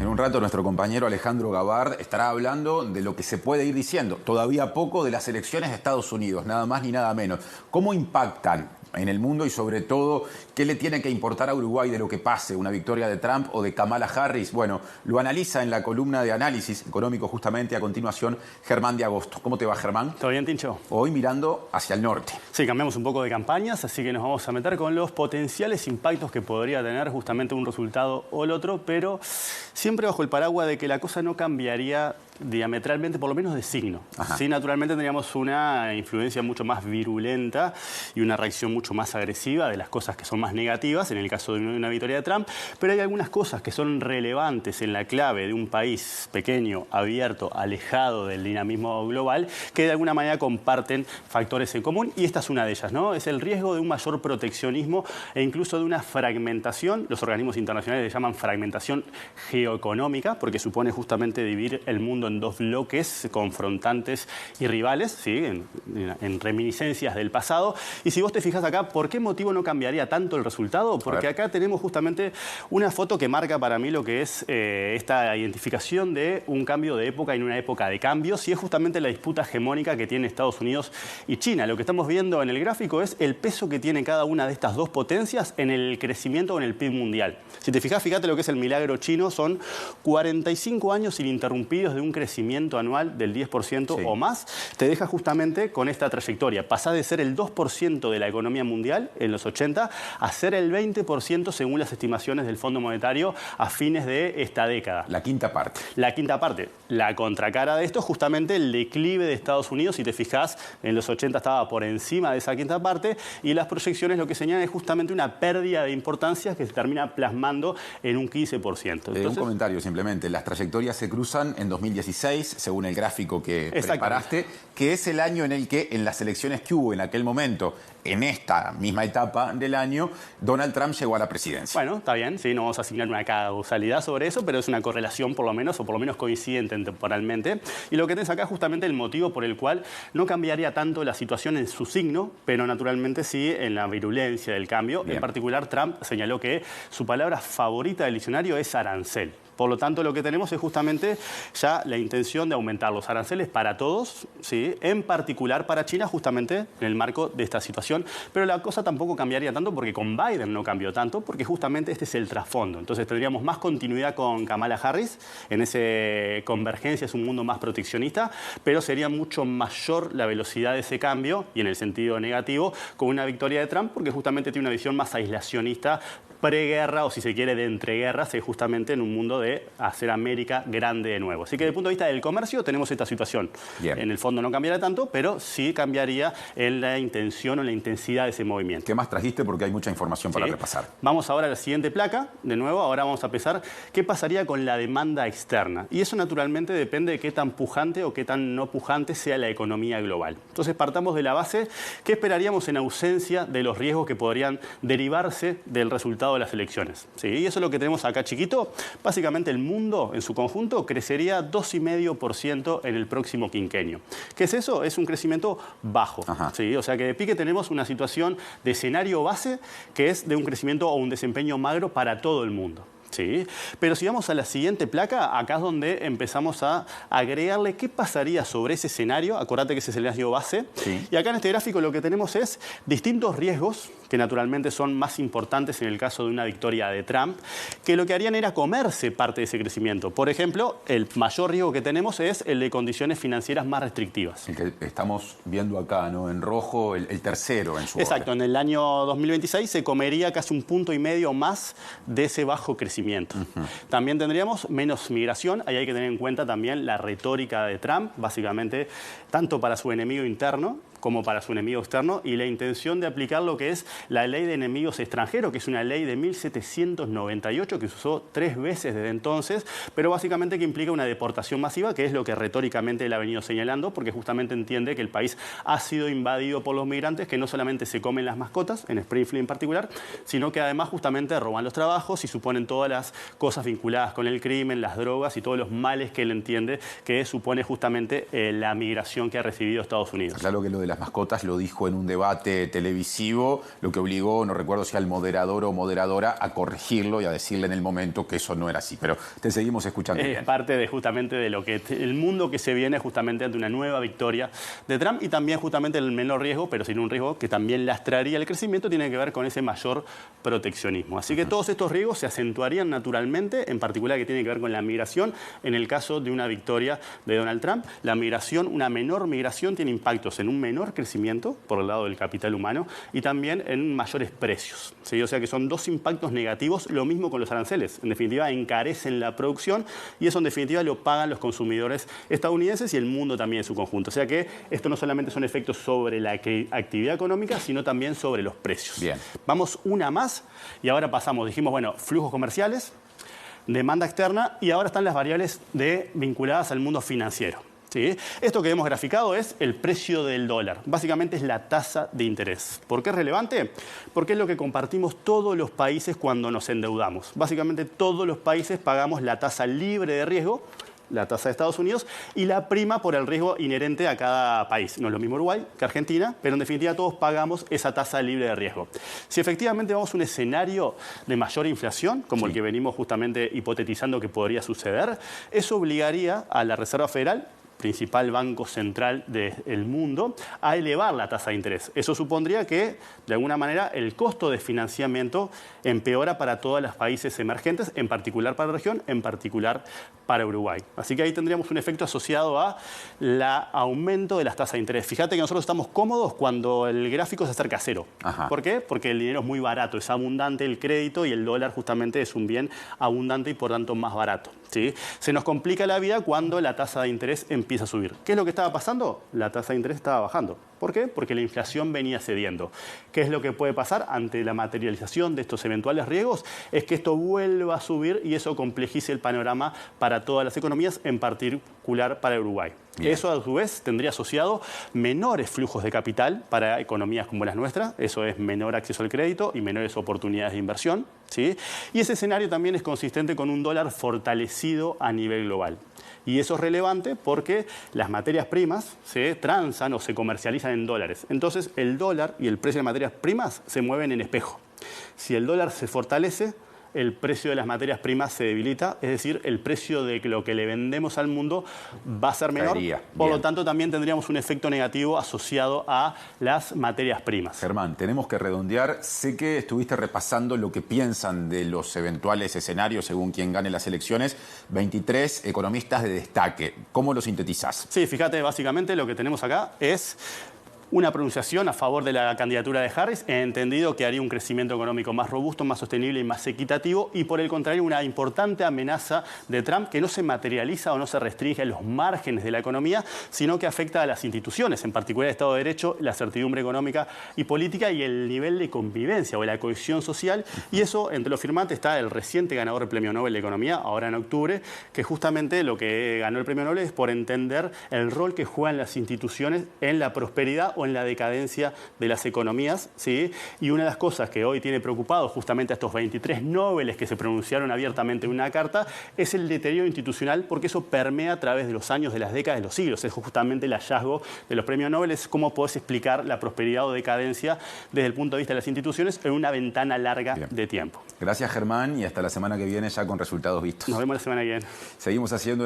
En un rato nuestro compañero Alejandro Gabard estará hablando de lo que se puede ir diciendo, todavía poco, de las elecciones de Estados Unidos, nada más ni nada menos. ¿Cómo impactan en el mundo y sobre todo qué le tiene que importar a Uruguay de lo que pase, una victoria de Trump o de Kamala Harris? Bueno, lo analiza en la columna de análisis económico justamente a continuación Germán de Agosto. ¿Cómo te va, Germán? ¿Todo bien, Tincho? Hoy mirando hacia el norte. Sí, cambiamos un poco de campañas, así que nos vamos a meter con los potenciales impactos que podría tener justamente un resultado o el otro, pero siempre bajo el paraguas de que la cosa no cambiaría diametralmente, por lo menos de signo. Sí, naturalmente tendríamos una influencia mucho más virulenta y una reacción mucho más agresiva de las cosas que son más negativas, en el caso de una victoria de Trump, pero hay algunas cosas que son relevantes en la clave de un país pequeño, abierto, alejado del dinamismo global, que de alguna manera comparten factores en común, y esta es una de ellas, ¿no? Es el riesgo de un mayor proteccionismo e incluso de una fragmentación. Los organismos internacionales le llaman fragmentación geoeconómica, porque supone justamente dividir el mundo en dos bloques confrontantes y rivales, ¿sí? en reminiscencias del pasado. Y si vos te fijas acá, ¿por qué motivo no cambiaría tanto el resultado? Porque acá tenemos justamente una foto que marca para mí lo que es esta identificación de un cambio de época en una época de cambios, y es justamente la disputa hegemónica que tiene Estados Unidos y China. Lo que estamos viendo en el gráfico es el peso que tiene cada una de estas dos potencias en el crecimiento o en el PIB mundial. Si te fijas, fíjate lo que es el milagro chino, son 45 años ininterrumpidos de un crecimiento anual del 10% o más, te deja justamente con esta trayectoria. Pasás de ser el 2% de la economía mundial en los 80 a ser el 20% según las estimaciones del Fondo Monetario a fines de esta década. La quinta parte. La quinta parte. La contracara de esto es justamente el declive de Estados Unidos. Si te fijas, en los 80 estaba por encima de esa quinta parte, y las proyecciones lo que señalan es justamente una pérdida de importancia que se termina plasmando en un 15%. Entonces, un comentario simplemente. Las trayectorias se cruzan en 2016, según el gráfico que preparaste, que es el año en el que, en las elecciones que hubo en aquel momento, en esta misma etapa del año, Donald Trump llegó a la presidencia. Bueno, está bien, sí, no vamos a asignar una causalidad sobre eso, pero es una correlación por lo menos, o por lo menos coincidente temporalmente. Y lo que tenés acá es justamente el motivo por el cual no cambiaría tanto la situación en su signo, pero naturalmente sí en la virulencia del cambio. Bien. En particular, Trump señaló que su palabra favorita del diccionario es arancel. Por lo tanto, lo que tenemos es justamente ya la intención de aumentar los aranceles para todos, ¿sí? En particular para China, justamente en el marco de esta situación. Pero la cosa tampoco cambiaría tanto porque con Biden no cambió tanto, porque justamente este es el trasfondo. Entonces tendríamos más continuidad con Kamala Harris, en esa convergencia, es un mundo más proteccionista, pero sería mucho mayor la velocidad de ese cambio, y en el sentido negativo, con una victoria de Trump, porque justamente tiene una visión más aislacionista, preguerra, o si se quiere de entreguerras, es justamente en un mundo de hacer América grande de nuevo. Así que desde el punto de vista del comercio tenemos esta situación. Bien. En el fondo no cambiaría tanto, pero sí cambiaría en la intención o en la intensidad de ese movimiento. ¿Qué más trajiste? Porque hay mucha información para repasar. Vamos ahora a la siguiente placa. De nuevo, ahora vamos a pensar qué pasaría con la demanda externa. Y eso naturalmente depende de qué tan pujante o qué tan no pujante sea la economía global. Entonces partamos de la base, ¿qué esperaríamos en ausencia de los riesgos que podrían derivarse del resultado de las elecciones? ¿Sí? Y eso es lo que tenemos acá chiquito. Básicamente el mundo en su conjunto crecería 2,5% en el próximo quinquenio. ¿Qué es eso? Es un crecimiento bajo. ¿Sí? O sea que de pique tenemos una situación de escenario base que es de un crecimiento o un desempeño magro para todo el mundo. Sí, pero si vamos a la siguiente placa, acá es donde empezamos a agregarle qué pasaría sobre ese escenario. Acordate que ese es el escenario base. Sí. Y acá en este gráfico lo que tenemos es distintos riesgos, que naturalmente son más importantes en el caso de una victoria de Trump, que lo que harían era comerse parte de ese crecimiento. Por ejemplo, el mayor riesgo que tenemos es el de condiciones financieras más restrictivas. El que estamos viendo acá, ¿no? En rojo, el tercero en su Exacto, orden. En el año 2026 se comería casi 1,5 puntos más de ese bajo crecimiento. También tendríamos menos migración. Ahí hay que tener en cuenta también la retórica de Trump, básicamente tanto para su enemigo interno como para su enemigo externo, y la intención de aplicar lo que es la ley de enemigos extranjeros, que es una ley de 1798 que se usó 3 veces desde entonces, pero básicamente que implica una deportación masiva, que es lo que retóricamente él ha venido señalando, porque justamente entiende que el país ha sido invadido por los migrantes, que no solamente se comen las mascotas, en Springfield en particular, sino que además justamente roban los trabajos y suponen todas las cosas vinculadas con el crimen, las drogas y todos los males que él entiende que supone justamente la migración que ha recibido Estados Unidos. Claro que lo de las mascotas lo dijo en un debate televisivo, lo que obligó, no recuerdo si al moderador o moderadora, a corregirlo y a decirle en el momento que eso no era así. Pero te seguimos escuchando. Es parte de justamente de lo que el mundo que se viene justamente ante una nueva victoria de Trump y también justamente el menor riesgo, pero sin un riesgo que también lastraría el crecimiento, tiene que ver con ese mayor proteccionismo. Así que todos estos riesgos se acentuarían naturalmente, en particular que tiene que ver con la migración. En el caso de una victoria de Donald Trump, la migración, una menor migración, tiene impactos en un menor crecimiento por el lado del capital humano y también en mayores precios, ¿sí? O sea que son dos impactos negativos, lo mismo con los aranceles. En definitiva, encarecen la producción y eso en definitiva lo pagan los consumidores estadounidenses y el mundo también en su conjunto. O sea que esto no solamente son efectos sobre la actividad económica, sino también sobre los precios. Bien. Vamos una más y ahora pasamos, dijimos, bueno, flujos comerciales, demanda externa y ahora están las variables vinculadas al mundo financiero. ¿Sí? Esto que hemos graficado es el precio del dólar. Básicamente es la tasa de interés. ¿Por qué es relevante? Porque es lo que compartimos todos los países cuando nos endeudamos. Básicamente todos los países pagamos la tasa libre de riesgo, la tasa de Estados Unidos, y la prima por el riesgo inherente a cada país. No es lo mismo Uruguay que Argentina, pero en definitiva todos pagamos esa tasa libre de riesgo. Si efectivamente vamos a un escenario de mayor inflación, como el que venimos justamente hipotetizando que podría suceder, eso obligaría a la Reserva Federal, principal banco central del mundo, a elevar la tasa de interés. Eso supondría que, de alguna manera, el costo de financiamiento empeora para todos los países emergentes, en particular para la región, en particular para Uruguay. Así que ahí tendríamos un efecto asociado a el aumento de las tasas de interés. Fíjate que nosotros estamos cómodos cuando el gráfico se acerca a cero. Ajá. ¿Por qué? Porque el dinero es muy barato, es abundante el crédito y el dólar justamente es un bien abundante y por tanto más barato. ¿Sí? Se nos complica la vida cuando la tasa de interés empieza a subir. ¿Qué es lo que estaba pasando? La tasa de interés estaba bajando. ¿Por qué? Porque la inflación venía cediendo. ¿Qué es lo que puede pasar ante la materialización de estos eventuales riesgos? Es que esto vuelva a subir y eso complejice el panorama para todas las economías, en particular para Uruguay. Bien. Eso, a su vez, tendría asociado menores flujos de capital para economías como las nuestras. Eso es menor acceso al crédito y menores oportunidades de inversión, ¿sí? Y ese escenario también es consistente con un dólar fortalecido a nivel global. Y eso es relevante porque las materias primas se transan o se comercializan en dólares. Entonces, el dólar y el precio de materias primas se mueven en espejo. Si el dólar se fortalece, el precio de las materias primas se debilita, es decir, el precio de lo que le vendemos al mundo va a ser menor. Por lo tanto, también tendríamos un efecto negativo asociado a las materias primas. Germán, tenemos que redondear. Sé que estuviste repasando lo que piensan de los eventuales escenarios según quien gane las elecciones. 23 economistas de destaque. ¿Cómo lo sintetizás? Sí, fíjate, básicamente lo que tenemos acá es una pronunciación a favor de la candidatura de Harris. He entendido que haría un crecimiento económico más robusto, más sostenible y más equitativo. Y por el contrario, una importante amenaza de Trump que no se materializa o no se restringe en los márgenes de la economía, sino que afecta a las instituciones, en particular el Estado de Derecho, la certidumbre económica y política y el nivel de convivencia o la cohesión social. Y eso, entre los firmantes, está el reciente ganador del Premio Nobel de Economía, ahora en octubre, que justamente lo que ganó el Premio Nobel es por entender el rol que juegan las instituciones en la prosperidad o en la decadencia de las economías, ¿sí? Y una de las cosas que hoy tiene preocupados justamente a estos 23 Nobeles que se pronunciaron abiertamente en una carta es el deterioro institucional, porque eso permea a través de los años, de las décadas, de los siglos. Es justamente el hallazgo de los premios Nobel, es cómo podés explicar la prosperidad o decadencia desde el punto de vista de las instituciones en una ventana larga de tiempo. Gracias, Germán, y hasta la semana que viene ya con resultados vistos. Nos vemos la semana que viene. Seguimos haciendo